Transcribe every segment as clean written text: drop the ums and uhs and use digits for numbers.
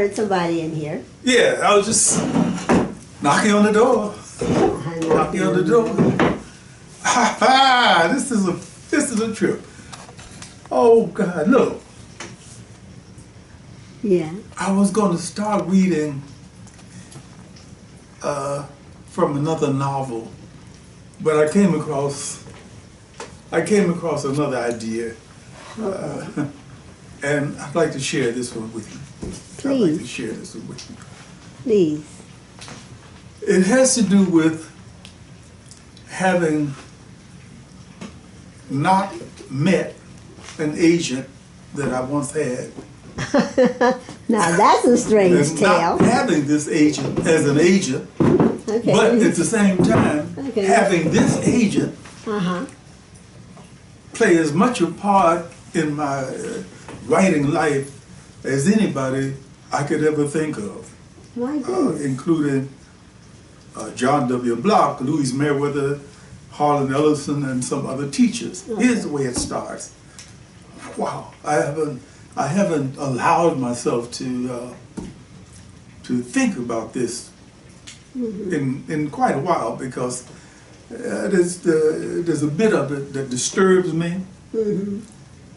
heard somebody in here. Yeah, I was just knocking on the door. Knocking on the door. Ha ha! This is a trip. Oh God, look. Yeah. I was going to start reading from another novel, but I came across another idea, and I'd like to share this one with you. Please. I'd like to share this one with you. Please. It has to do with having not met an agent that I once had. Now that's a strange And tale. not having this agent as an agent, Okay. but at the same time, Okay. having this agent Uh-huh. play as much a part in my writing life as anybody I could ever think of, My goodness. including John W. Block, Louise Merriweather, Harlan Ellison, and some other teachers. Okay. Here's the way it starts. Wow, I haven't allowed myself to think about this in quite a while, because there's a bit of it that disturbs me,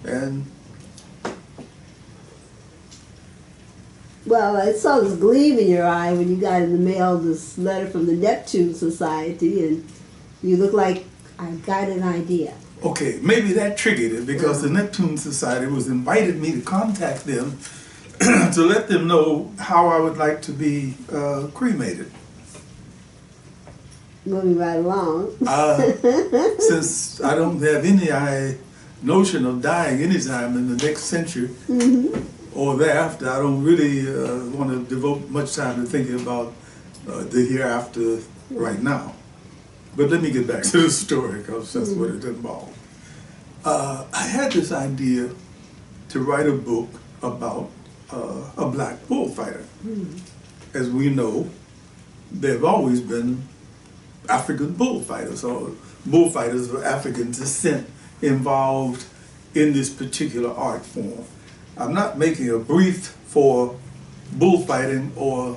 and Well, I saw this gleam in your eye when you got in the mail this letter from the Neptune Society, and you look like I got an idea. okay, maybe that triggered it, because the Neptune Society was invited me to contact them to let them know how I would like to be cremated. Moving right along. Since I don't have any notion of dying anytime in the next century or thereafter, I don't really want to devote much time to thinking about the hereafter right now. But let me get back to the story, because that's what it involved. I had this idea to write a book about a black bullfighter. As we know, there have always been African bullfighters, or bullfighters of African descent involved in this particular art form. I'm not making a brief for bullfighting or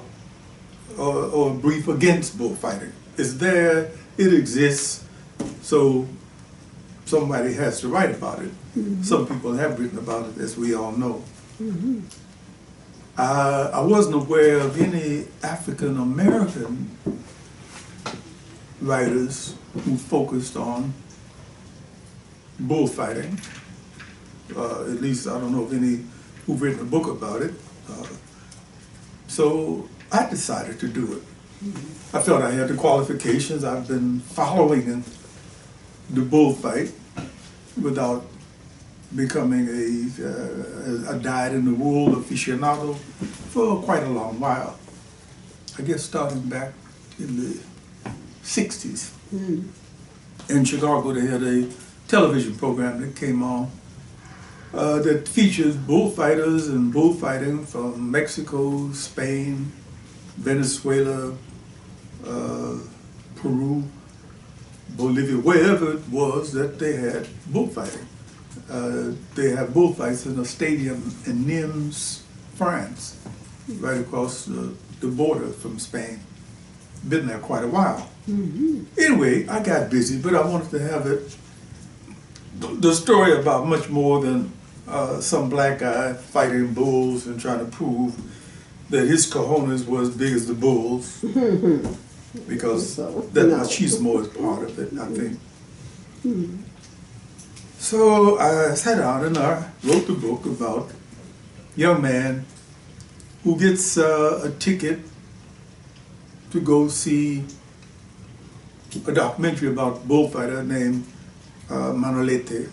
a brief against bullfighting. It's there, it exists, so somebody has to write about it. Some people have written about it, as we all know. I wasn't aware of any African American writers who focused on bullfighting. At least I don't know of any who've written a book about it. So I decided to do it. I felt I had the qualifications. I've been following the bullfight without becoming a dyed-in-the-wool aficionado for quite a long while. I guess starting back in the 60s. In Chicago, they had a television program that came on that features bullfighters and bullfighting from Mexico, Spain, Venezuela, Peru, Bolivia, wherever it was that they had bullfighting. They have bullfights in a stadium in Nimes, France, right across the border from Spain. Been there quite a while. Anyway, I got busy, but I wanted to have it, the story about much more than some black guy fighting bulls and trying to prove that his cojones were as big as the bulls, because that machismo is part of it, I think. So I sat down and I wrote the book about a young man who gets a ticket to go see a documentary about a bullfighter named Manolete.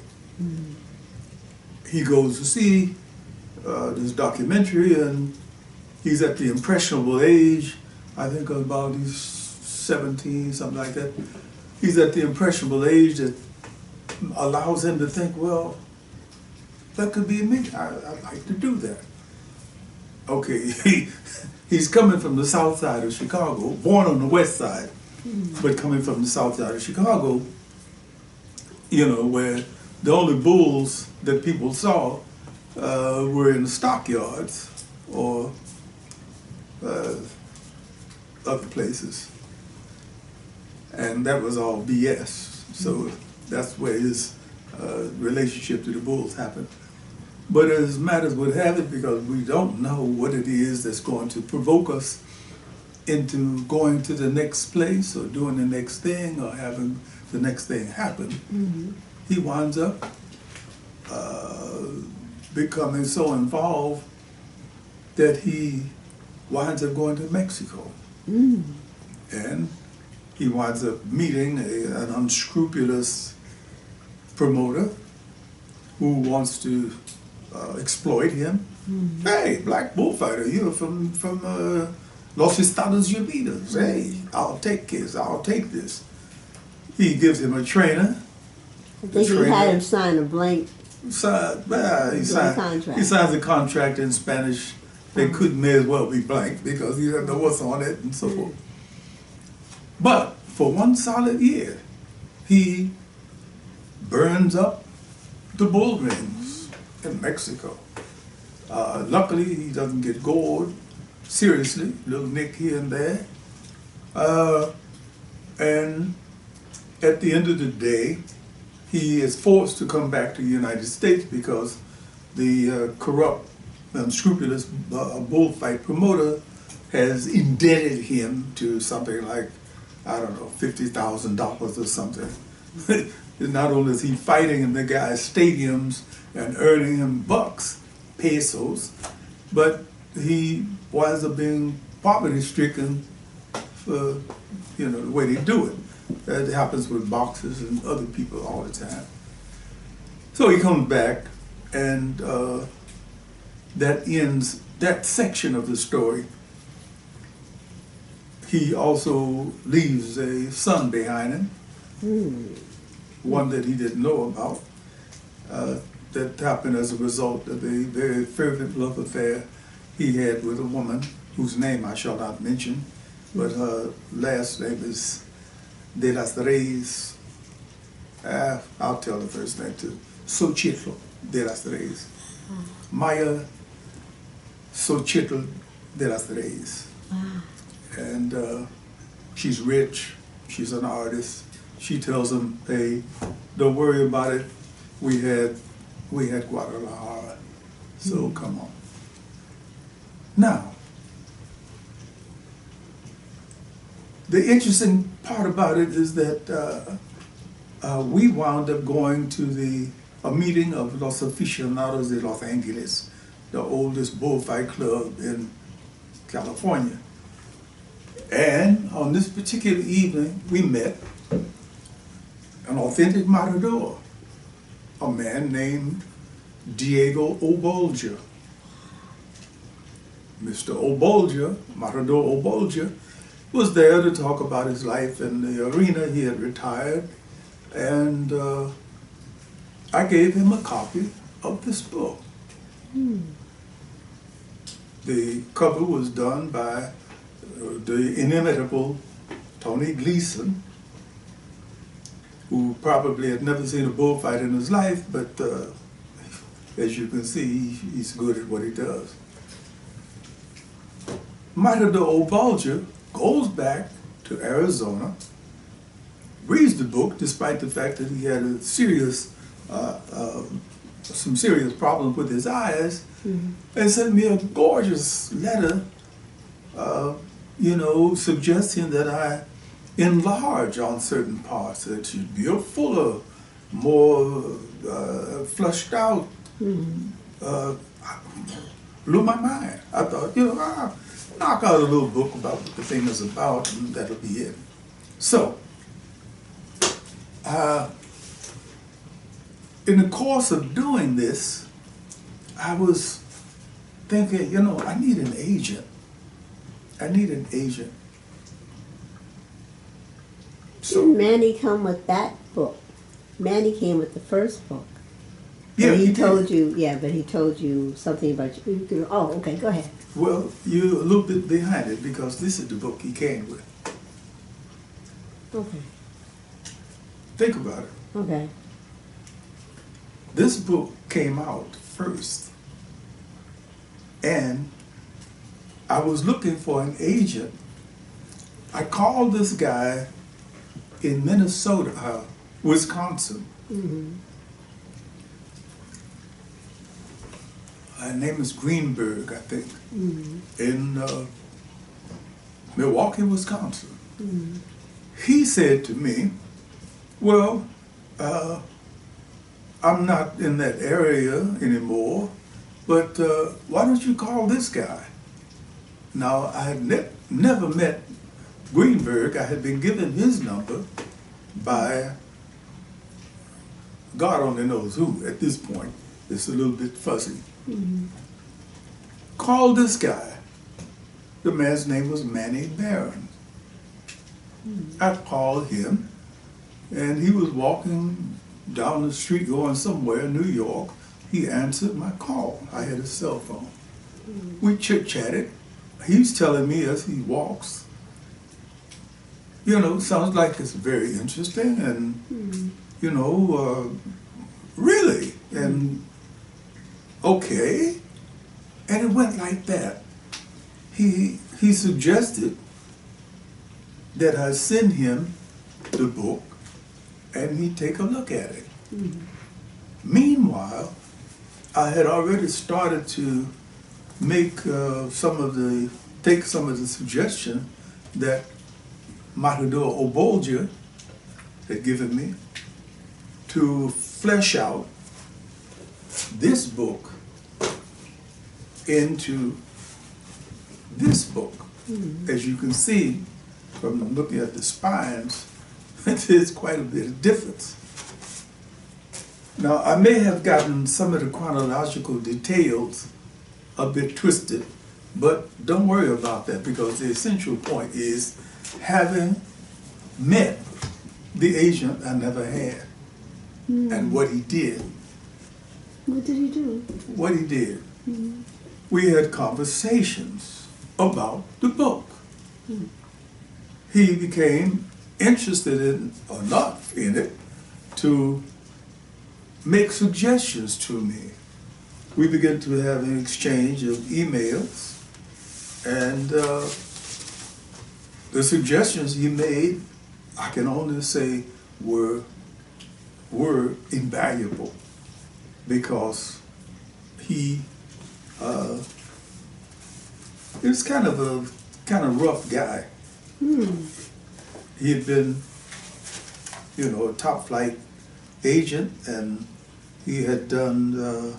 He goes to see this documentary, and he's at the impressionable age, I think about he's 17, something like that. He's at the impressionable age that allows him to think, well, that could be me. I'd like to do that. Okay, he's coming from the south side of Chicago, born on the west side, but coming from the south side of Chicago, you know, where the only bulls that people saw were in the stockyards or other places. And that was all BS. So that's where his relationship to the Bulls happened. But as matters would have it, because we don't know what it is that's going to provoke us into going to the next place or doing the next thing or having the next thing happen, he winds up becoming so involved that he winds up going to Mexico. And he winds up meeting an unscrupulous promoter who wants to exploit him. Hey, black bullfighter, you're from Los Estados Unidos. Hey, I'll take this, I'll take this. He gives him a trainer. I think he had him sign a blank contract. He signs a contract in Spanish. They may as well be blank because he doesn't know what's on it and so forth. But for 1 solid year, he burns up the bull rings in Mexico. Luckily, he doesn't get gored seriously, little nick here and there. And at the end of the day, he is forced to come back to the United States because the corrupt, unscrupulous bullfight promoter has indebted him to something like, I don't know, $50,000 or something. Not only is he fighting in the guy's stadiums and earning him bucks, pesos, but he winds up being poverty-stricken for, the way they do it. That happens with boxers and other people all the time. So he comes back, and that ends that section of the story. He also leaves a son behind him, one that he didn't know about, that happened as a result of a very fervent love affair he had with a woman whose name I shall not mention, but her last name is De las Reyes. I'll tell the first name too. Xochitl de las Reyes. Maya Xochitl de las Reyes. And she's rich, she's an artist. She tells him, hey, don't worry about it. We had Guadalajara, so come on. Now, the interesting part about it is that we wound up going to a meeting of Los Aficionados de Los Angeles, the oldest bullfight club in California. And on this particular evening, we met an authentic matador, a man named Diego Obolja. Mr. Obolja, Matador Obolja, was there to talk about his life in the arena. He had retired, and I gave him a copy of this book. The cover was done by the inimitable Tony Gleason, who probably had never seen a bullfight in his life, but as you can see, he's good at what he does. Matador Obolja goes back to Arizona, reads the book, despite the fact that he had a some serious problems with his eyes, and sent me a gorgeous letter, suggesting that I enlarge on certain parts, that it should be a fuller, more fleshed out. Blew my mind. I thought, I'll knock out a little book about what the thing is about, and that'll be it. So, in the course of doing this, I was thinking, I need an agent. I need an agent. So didn't Manie come with that book? Manie came with the first book. Yeah, he told you. Yeah, but he told you something about you. Oh, okay, go ahead. Well, you're a little bit behind it because this is the book he came with. Okay. Think about it. Okay. This book came out first, and I was looking for an agent. I called this guy in Minnesota, Wisconsin. Mm-hmm. Her name is Greenberg, I think, Mm-hmm. in Milwaukee, Wisconsin. Mm-hmm. He said to me, well, I'm not in that area anymore, but why don't you call this guy? Now, I had never met Greenberg. I had been given his number by God only knows who at this point. It's a little bit fuzzy. Mm-hmm. Called this guy. The man's name was Manie Barron. Mm-hmm. I called him, and he was walking down the street going somewhere in New York. He answered my call. I had a cell phone. Mm-hmm. We chit-chatted. He's telling me as he walks, you know, sounds like it's very interesting and, Mm-hmm. you know, really, and okay. And it went like that. He suggested that I send him the book and he take a look at it. Mm-hmm. Meanwhile, I had already started to make take some of the suggestion that Matador Obolja had given me to flesh out this book into this book. Mm-hmm. As you can see from looking at the spines, there's quite a bit of difference. Now, I may have gotten some of the chronological details a bit twisted, but don't worry about that because the essential point is having met the agent I never had and what he did. What did he do? What he did. Mm-hmm. We had conversations about the book. Mm-hmm. He became interested in enough in it to make suggestions to me. We began to have an exchange of emails, and the suggestions he made, I can only say, were invaluable because he is kind of a rough guy. Mm-hmm. He had been, you know, a top flight agent, and he had done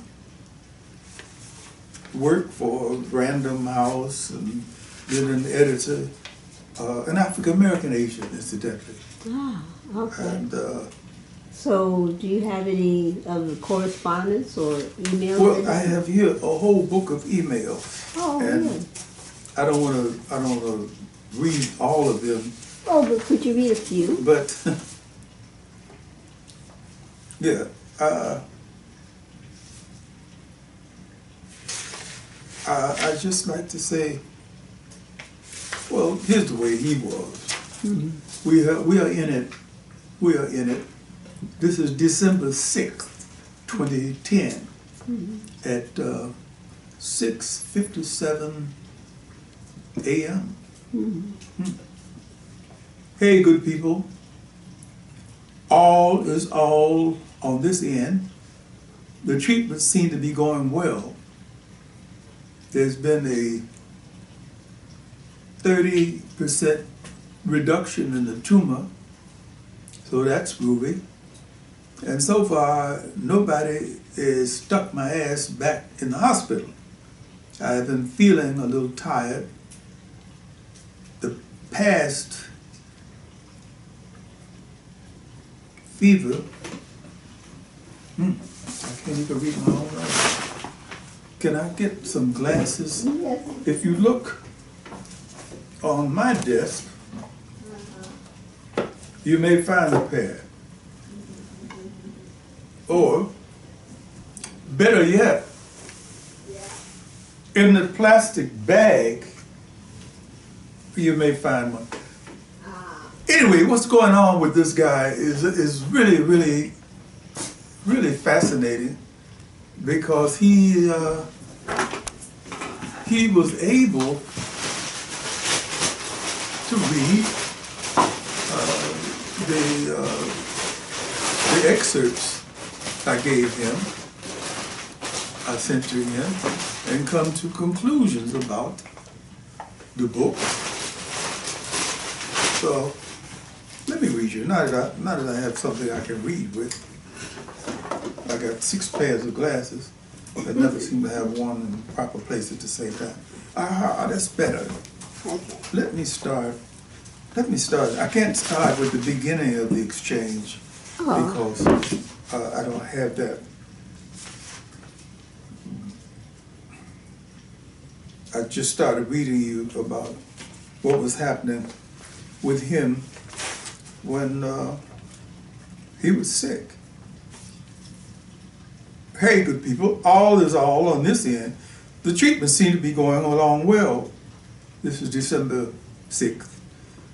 work for Random House and been an editor, an African American agent, incidentally. Ah, okay. And So, do you have any of the correspondence or emails? well, I have here a whole book of emails, Oh, and yeah. I don't want to read all of them, Oh, but could you read a few? but yeah. I just like to say, well, here's the way he was. Mm-hmm. We are in it. We are in it. This is December 6th, 2010, at 6:57 a.m. Mm-hmm. Hey, good people. All is all on this end. The treatments seem to be going well. There's been a 30% reduction in the tumor, so that's groovy. And so far, nobody has stuck my ass back in the hospital. I've been feeling a little tired. The past fever, I can't even read my own writing. Can I get some glasses? Yes. If you look on my desk, you may find a pair. Or, better yet, in the plastic bag, you may find one. Anyway, what's going on with this guy is really, really, really fascinating because he he was able to read the excerpts I gave him, I sent to him, and come to conclusions about the book. So let me read you. Now that I have something I can read with. I got 6 pairs of glasses. I never seem to have one in the proper place at the same time. That's better. Okay. Let me start. I can't start with the beginning of the exchange because I don't have that. I just started reading you about what was happening with him when he was sick. Hey, good people, all is all on this end. The treatment seemed to be going along well. This is December 6th.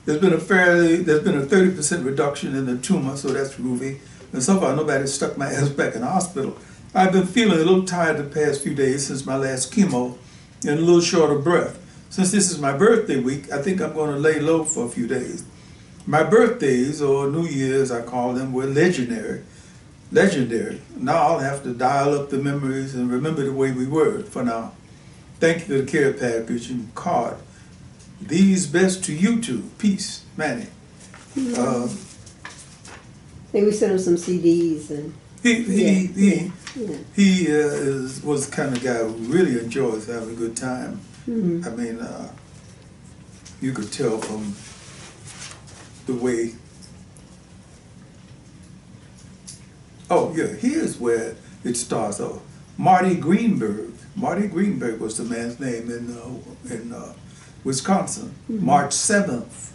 There's been a 30% reduction in the tumor, so that's groovy. And so far, nobody stuck my ass back in the hospital. I've been feeling a little tired the past few days since my last chemo and a little short of breath. Since this is my birthday week, I think I'm going to lay low for a few days. My birthdays, or New Year's I call them, were legendary. Now I'll have to dial up the memories and remember the way we were for now. Thank you for the care package and card. These best to you two. Peace, Manie. Maybe we sent him some CDs and He was the kind of guy who really enjoys having a good time. Mm-hmm. I mean, you could tell from the way. Oh yeah, here's where it starts off. Marty Greenberg. Marty Greenberg was the man's name in Wisconsin. Mm-hmm. March 7th,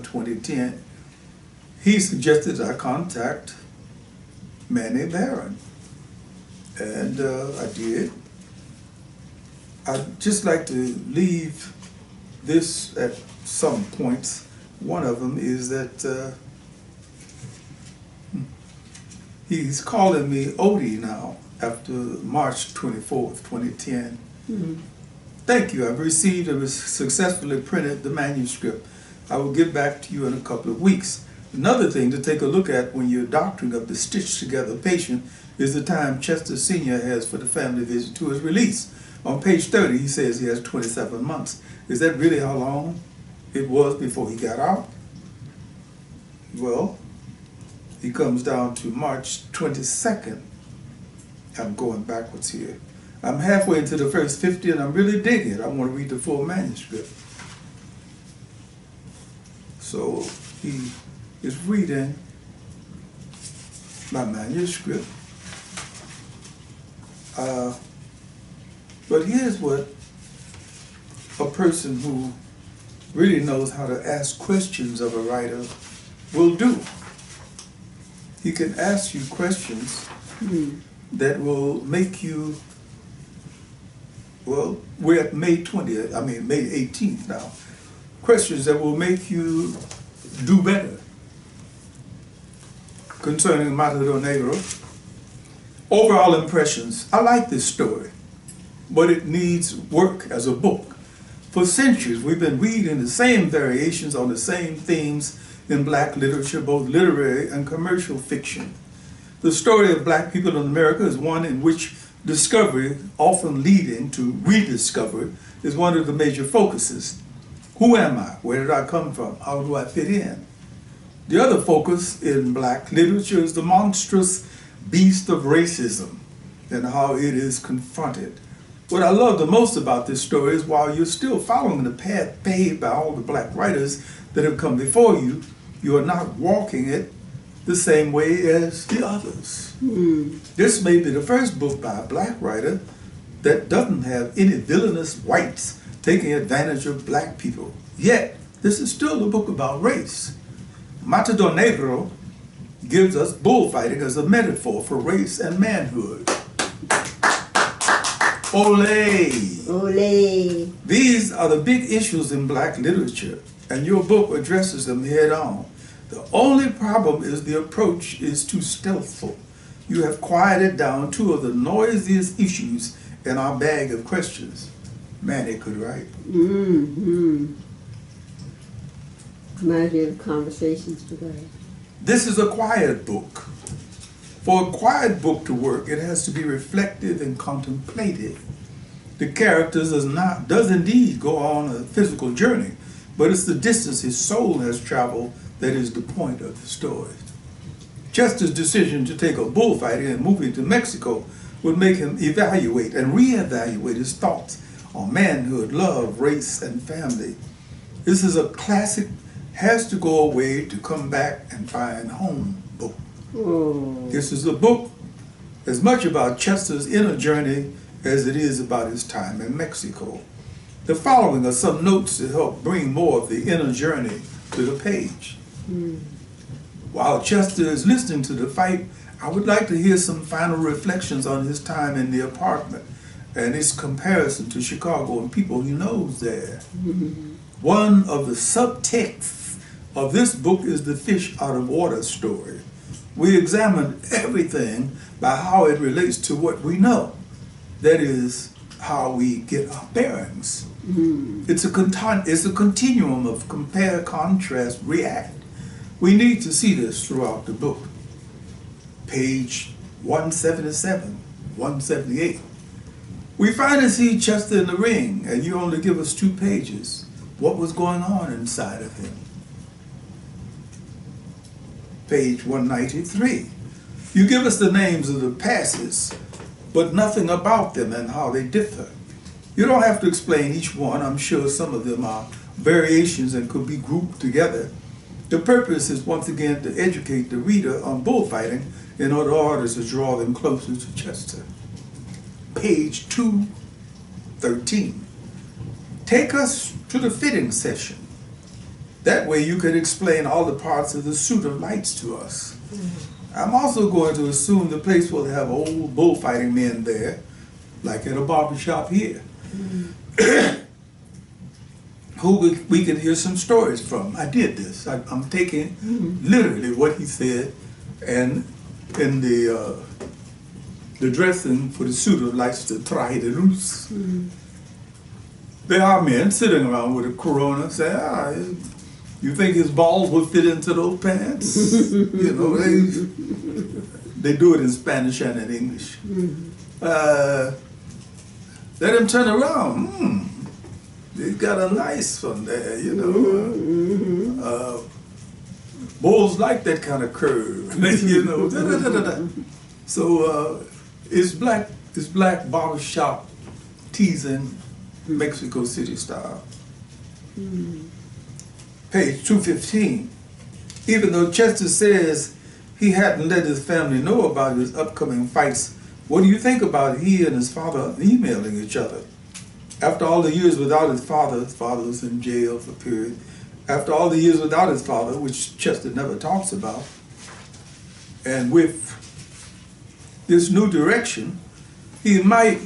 2010. He suggested I contact Manie Barron, and I did. I'd just like to leave this at some points. One of them is that he's calling me Odie now after March 24th, 2010. Mm-hmm. Thank you. I've received and successfully printed the manuscript. I will get back to you in a couple of weeks. Another thing to take a look at when you're doctoring up the stitched together patient is the time Chester Sr. has for the family visit to his release. On page 30, he says he has 27 months. Is that really how long it was before he got out? Well, he comes down to March 22nd. I'm going backwards here. I'm halfway into the first 50 and I'm really digging it. I want to read the full manuscript. So he is reading my manuscript. But here's what a person who really knows how to ask questions of a writer will do. He can ask you questions that will make you, well, we're at May 20th, May 18th now. Questions that will make you do better. Concerning Matador Negro, overall impressions. I like this story, but it needs work as a book. For centuries, we've been reading the same variations on the same themes in black literature, both literary and commercial fiction. The story of black people in America is one in which discovery, often leading to rediscovery, is one of the major focuses. Who am I? Where did I come from? How do I fit in? The other focus in black literature is the monstrous beast of racism and how it is confronted. What I love the most about this story is while you're still following the path paved by all the black writers that have come before you, you are not walking it the same way as the others. This may be the first book by a black writer that doesn't have any villainous whites taking advantage of black people. Yet, this is still a book about race. Matador Negro gives us bullfighting as a metaphor for race and manhood. Ole! Ole! These are the big issues in black literature, and your book addresses them head on. The only problem is the approach is too stealthful. You have quieted down two of the noisiest issues in our bag of questions. Manie could write. Mm-hmm. Reminds me of conversations with her. This is a quiet book. For a quiet book to work, it has to be reflective and contemplative. The characters does indeed go on a physical journey, but it's the distance his soul has traveled that is the point of the story. Chester's decision to take a bullfighting and move into Mexico would make him evaluate and reevaluate his thoughts on manhood, love, race, and family. This is a classic, has to go away to come back and find home book. Oh. This is a book as much about Chester's inner journey as it is about his time in Mexico. The following are some notes to help bring more of the inner journey to the page. While Chester is listening to the fight, I would like to hear some final reflections on his time in the apartment and his comparison to Chicago and people he knows there. One of the subtexts of this book is the fish out of water story. We examined everything by how it relates to what we know. That is how we get our bearings. It's a continuum of compare, contrast, react. We need to see this throughout the book. Page 177, 178. We finally see Chester in the ring, and you only give us 2 pages. What was going on inside of him? Page 193. You give us the names of the passes, but nothing about them and how they differ. You don't have to explain each one. I'm sure some of them are variations and could be grouped together. The purpose is once again to educate the reader on bullfighting in order to draw them closer to Chester. Page 213. Take us to the fitting session. That way you could explain all the parts of the suit of lights to us. I'm also going to assume the place will have old bullfighting men there, like at a barbershop here, who we can hear some stories from. I did this. I'm taking literally what he said, and in the dressing for the suit of lights, the traje de luz, there are men sitting around with a corona saying, you think his balls would fit into those pants? You know, they do it in Spanish and in English. Let him turn around. He's got a nice one there, you know. Bulls like that kind of curve, you know. So it's black barbershop teasing Mexico City style. Page 215. Even though Chester says he hadn't let his family know about his upcoming fights, what do you think about he and his father emailing each other? After all the years without his father was in jail for a period. After all the years without his father, which Chester never talks about, and with this new direction, he might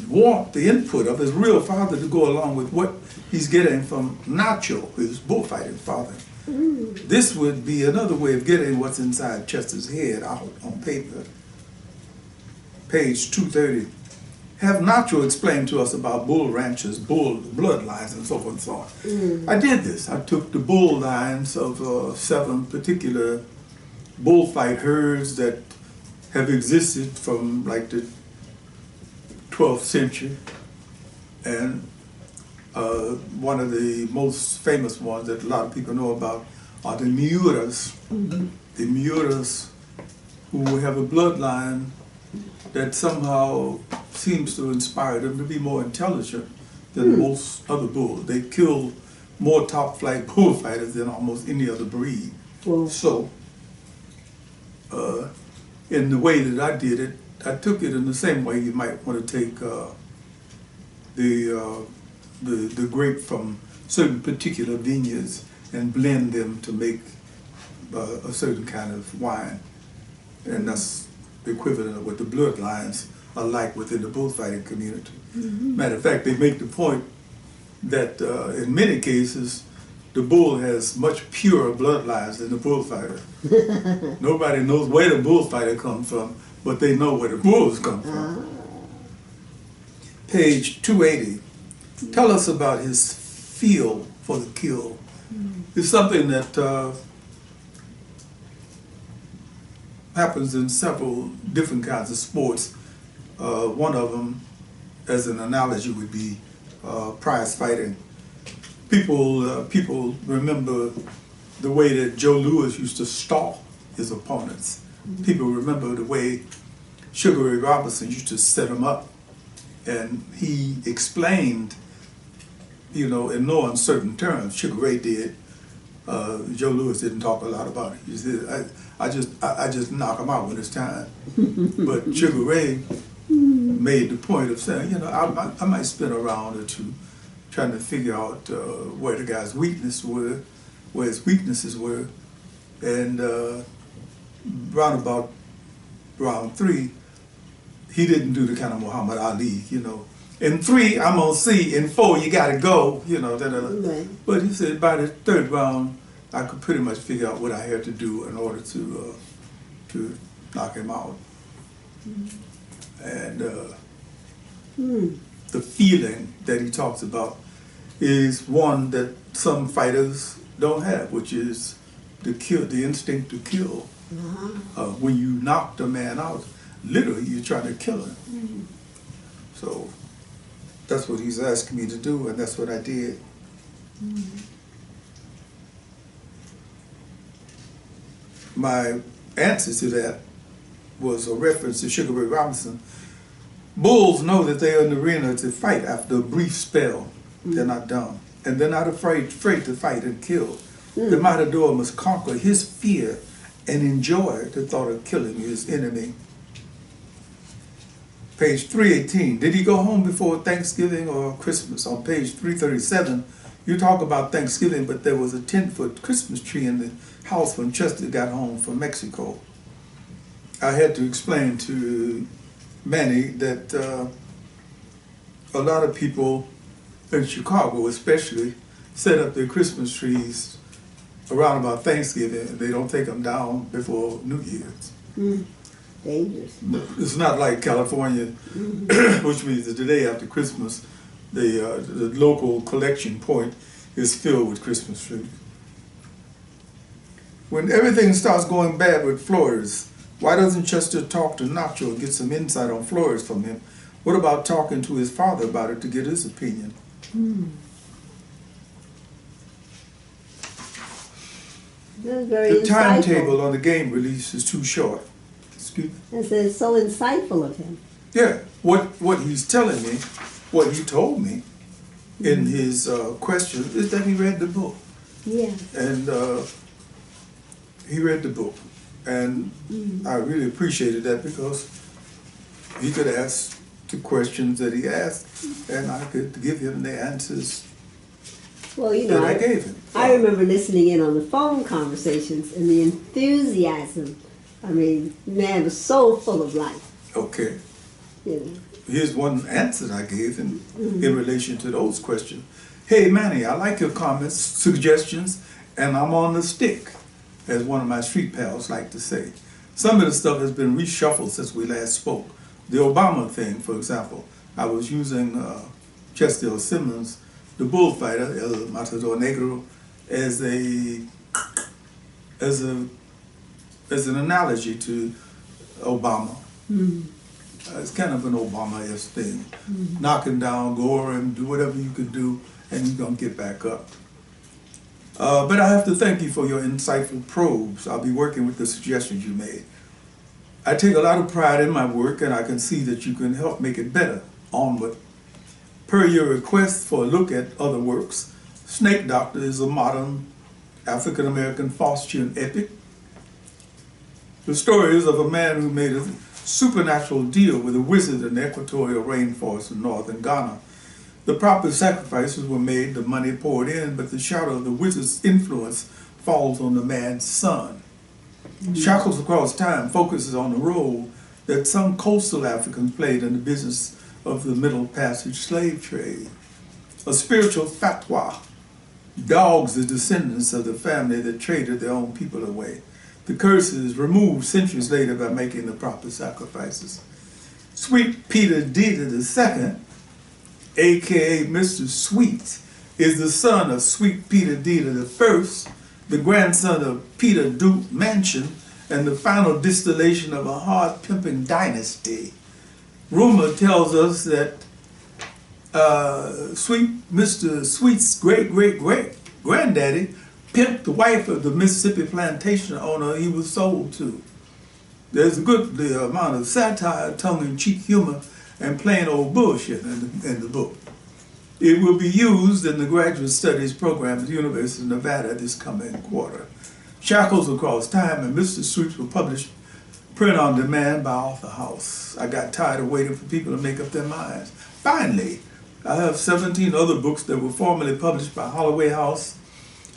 want the input of his real father to go along with what he's getting from Nacho, his bullfighting father. This would be another way of getting what's inside Chester's head out on paper. Page 230. Have Nacho explain to us about bull ranches, bull bloodlines, and so forth and so on. I did this. I took the bull lines of 7 particular bullfight herds that have existed from like the 12th century, and one of the most famous ones that a lot of people know about are the Miuras. The Miuras, who have a bloodline that somehow seems to inspire them to be more intelligent than most other bulls. They kill more top flight bullfighters than almost any other breed. So, in the way that I did it, I took it in the same way you might want to take the grape from certain particular vineyards and blend them to make a certain kind of wine. And that's the equivalent of what the bloodlines are like within the bullfighting community. Matter of fact, they make the point that in many cases, the bull has much purer bloodlines than the bullfighter. Nobody knows where the bullfighter comes from, but they know where the bulls come from. Page 280. Tell us about his feel for the kill. It's something that happens in several different kinds of sports. One of them, as an analogy, would be prize fighting. People remember the way that Joe Louis used to stalk his opponents. People remember the way Sugar Ray Robinson used to set them up, and he explained, in no uncertain terms. Sugar Ray did. Joe Louis didn't talk a lot about it. He said, I just knock him out when it's time. But Sugar Ray made the point of saying, I might spin a round or two trying to figure out where the guy's weaknesses were, and round about round 3, he didn't do the kind of Muhammad Ali, In 3, I'm gonna see. In 4, you gotta go, Right. But he said by the 3rd round, I could pretty much figure out what I had to do in order to knock him out. And the feeling that he talks about is one that some fighters don't have, which is the instinct to kill. When you knock the man out, literally you're trying to kill him. So that's what he's asking me to do, and that's what I did. My answer to that was a reference to Sugar Ray Robinson. Bulls know that they're in the arena to fight after a brief spell. They're not dumb. And they're not afraid to fight and kill. The matador must conquer his fear and enjoy the thought of killing his enemy. Page 318, did he go home before Thanksgiving or Christmas? On page 337, you talk about Thanksgiving, but there was a 10-foot Christmas tree in the house when Chester got home from Mexico. I had to explain to Manie that a lot of people in Chicago especially set up their Christmas trees around about Thanksgiving, and they don't take them down before New Year's. Dangerous. It's not like California, which means that the day after Christmas, the local collection point is filled with Christmas trees. When everything starts going bad with Flores, why doesn't Chester talk to Nacho and get some insight on Flores from him? What about talking to his father about it to get his opinion? That's very The insightful. timetable on the game release is too short. Excuse me? It's so insightful of him. Yeah, what he's telling me, what he told me in his question is that he read the book. Yeah. And he read the book. And I really appreciated that because he could ask the questions that he asked, and I could give him the answers Well, that I gave him. I remember listening in on the phone conversations and the enthusiasm. I mean, man was so full of life. Okay. You know. Here's one answer I gave him in relation to those questions. Hey, Manie, I like your comments, suggestions, and I'm on the stick, as one of my street pals like to say. Some of the stuff has been reshuffled since we last spoke. The Obama thing, for example, I was using Chester Simmons, the bullfighter, El Matador Negro, as an analogy to Obama. It's kind of an Obama-esque thing. Knock him down, go over him, do whatever you can do, and you're going to get back up. But I have to thank you for your insightful probes. I'll be working with the suggestions you made. I take a lot of pride in my work, and I can see that you can help make it better. Onward. Per your request for a look at other works, Snake Doctor is a modern African-American Faustian epic. The story is of a man who made a supernatural deal with a wizard in the equatorial rainforest of northern Ghana. The proper sacrifices were made, the money poured in, but the shadow of the wizard's influence falls on the man's son. Shackles Across Time focuses on the role that some coastal Africans played in the business of the Middle Passage slave trade. A spiritual fatwa dogs the descendants of the family that traded their own people away. The curse is removed centuries later by making the proper sacrifices. Sweet Peter Dita II a.k.a. Mr. Sweet, is the son of Sweet Peter Dealer I, the grandson of Peter Duke Mansion, and the final distillation of a hard pimping dynasty. Rumor tells us that Mr. Sweet's great-great-great-granddaddy pimped the wife of the Mississippi plantation owner he was sold to. There's a good amount of satire, tongue-in-cheek humor, and plain old bullshit in the book. It will be used in the graduate studies program at the University of Nevada this coming quarter. Shackles Across Time and Mr. Sweet were published print on demand by Author House. I got tired of waiting for people to make up their minds. Finally, I have 17 other books that were formerly published by Holloway House.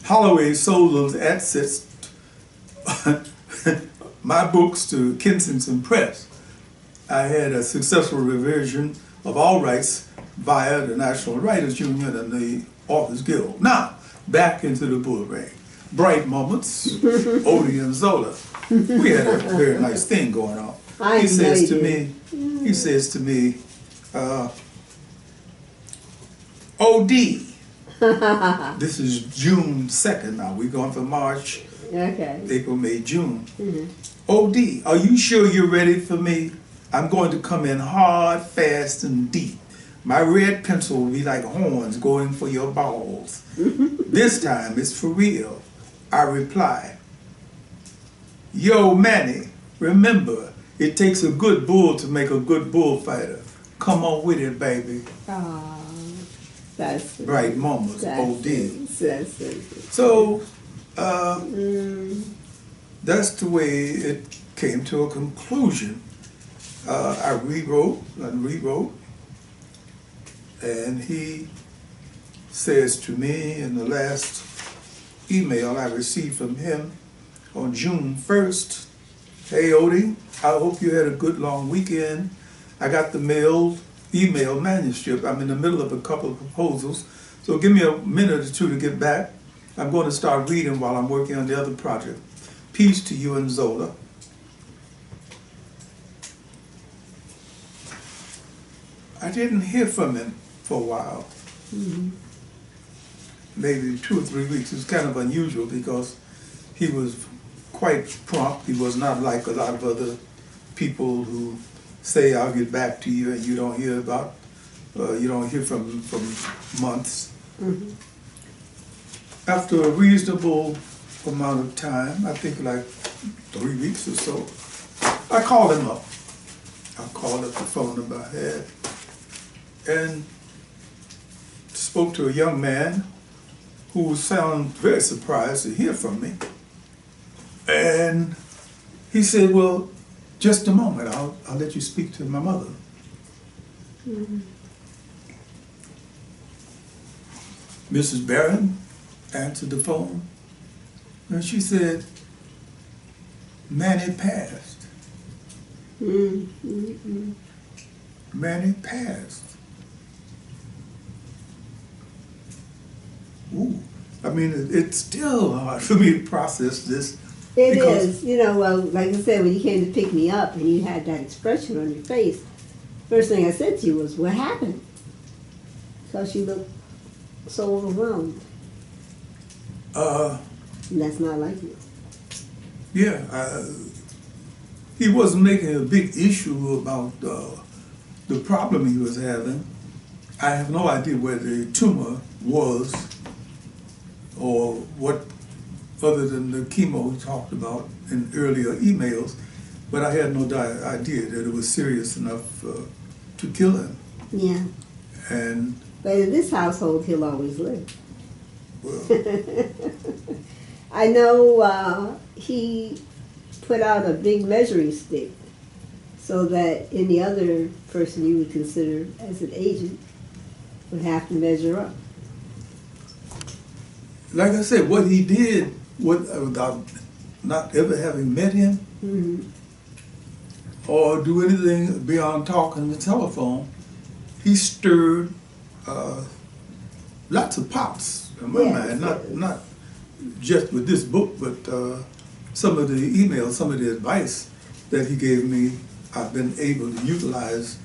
Holloway sold those assets, my books, to Kensington Press. I had a successful reversion of all rights via the National Writers Union and the Authors Guild. Now, back into the bull ring. Bright moments, Odie and Zola. We had a very nice thing going on. He says to me, OD. This is June 2nd now. We're going from March, April, May, June. OD, are you sure you're ready for me? I'm going to come in hard, fast, and deep. My red pencil will be like horns going for your balls. This time it's for real. I reply, yo, Manie, remember, it takes a good bull to make a good bullfighter. Come on with it, baby. Oh, that's Bright moments, OD. So, that's the way it came to a conclusion. I rewrote and rewrote, and he says to me in the last email I received from him on June 1st, hey Odie, I hope you had a good long weekend. I got the email manuscript. I'm in the middle of a couple of proposals, so give me a minute or two to get back. I'm going to start reading while I'm working on the other project. Peace to you and Zola. I didn't hear from him for a while. Maybe 2 or 3 weeks. It was kind of unusual because he was quite prompt. He was not like a lot of other people who say, I'll get back to you, and you don't hear from months. After a reasonable amount of time, I think like 3 weeks or so, I called him up. I called up the phone number I had and spoke to a young man who sounded very surprised to hear from me. And he said, well, just a moment, I'll let you speak to my mother. Mrs. Barron answered the phone, and she said, Manie passed. Manie passed. Ooh, I mean, it's still hard for me to process this. It is. You know, well, like I said, when you came to pick me up and you had that expression on your face, first thing I said to you was, what happened? Because you looked so overwhelmed. And that's not like you. Yeah, he wasn't making a big issue about the problem he was having. I have no idea where the tumor was or what, other than the chemo he talked about in earlier emails, but I had no idea that it was serious enough to kill him. Yeah. But in this household, he'll always live. Well, I know he put out a big measuring stick so that any other person you would consider as an agent would have to measure up. like I said, what he did without not ever having met him or do anything beyond talking the telephone, he stirred lots of pots in my mind. Not just with this book, but some of the emails, some of the advice that he gave me, I've been able to utilize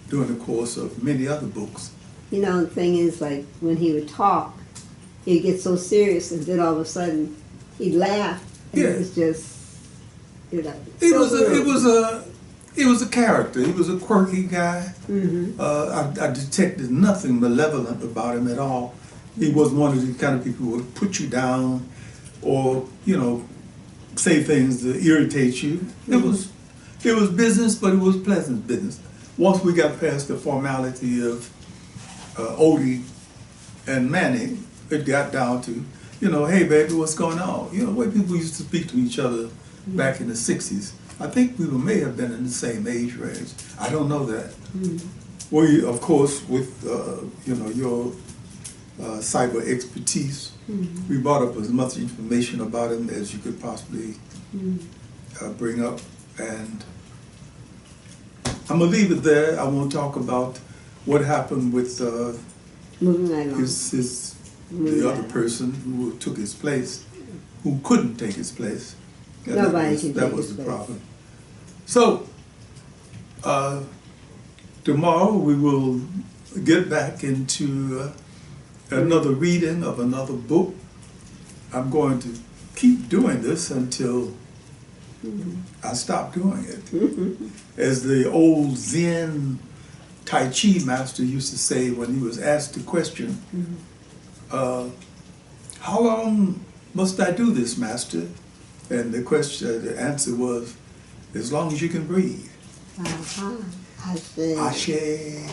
during the course of many other books. You know, the thing is, like, when he would talk, he'd get so serious, and then all of a sudden, he'd laugh, and Yeah. it was just, you know. He was a character. He was a quirky guy. Mm-hmm. I detected nothing malevolent about him at all. He wasn't one of the kind of people who would put you down or, you know, say things to irritate you. Mm-hmm. It was business, but it was pleasant business. Once we got past the formality of Odie and Manie, it got down to, you know, hey baby, what's going on? You know, the way people used to speak to each other back in the 60s. I think we may have been in the same age range. I don't know that. Mm-hmm. We, of course, with you know, your cyber expertise, Mm-hmm. we brought up as much information about him as you could possibly bring up. And I'm gonna leave it there. I won't talk about what happened with Moving right along. the other person who took his place, who couldn't take his place. And Nobody can that take was his the place. problem. So tomorrow we will get back into another reading of another book. I'm going to keep doing this until I stop doing it. As the old Zen Tai Chi master used to say when he was asked the question, how long must I do this, master? And the answer was, as long as you can breathe. Uh-huh. I see. Ashe.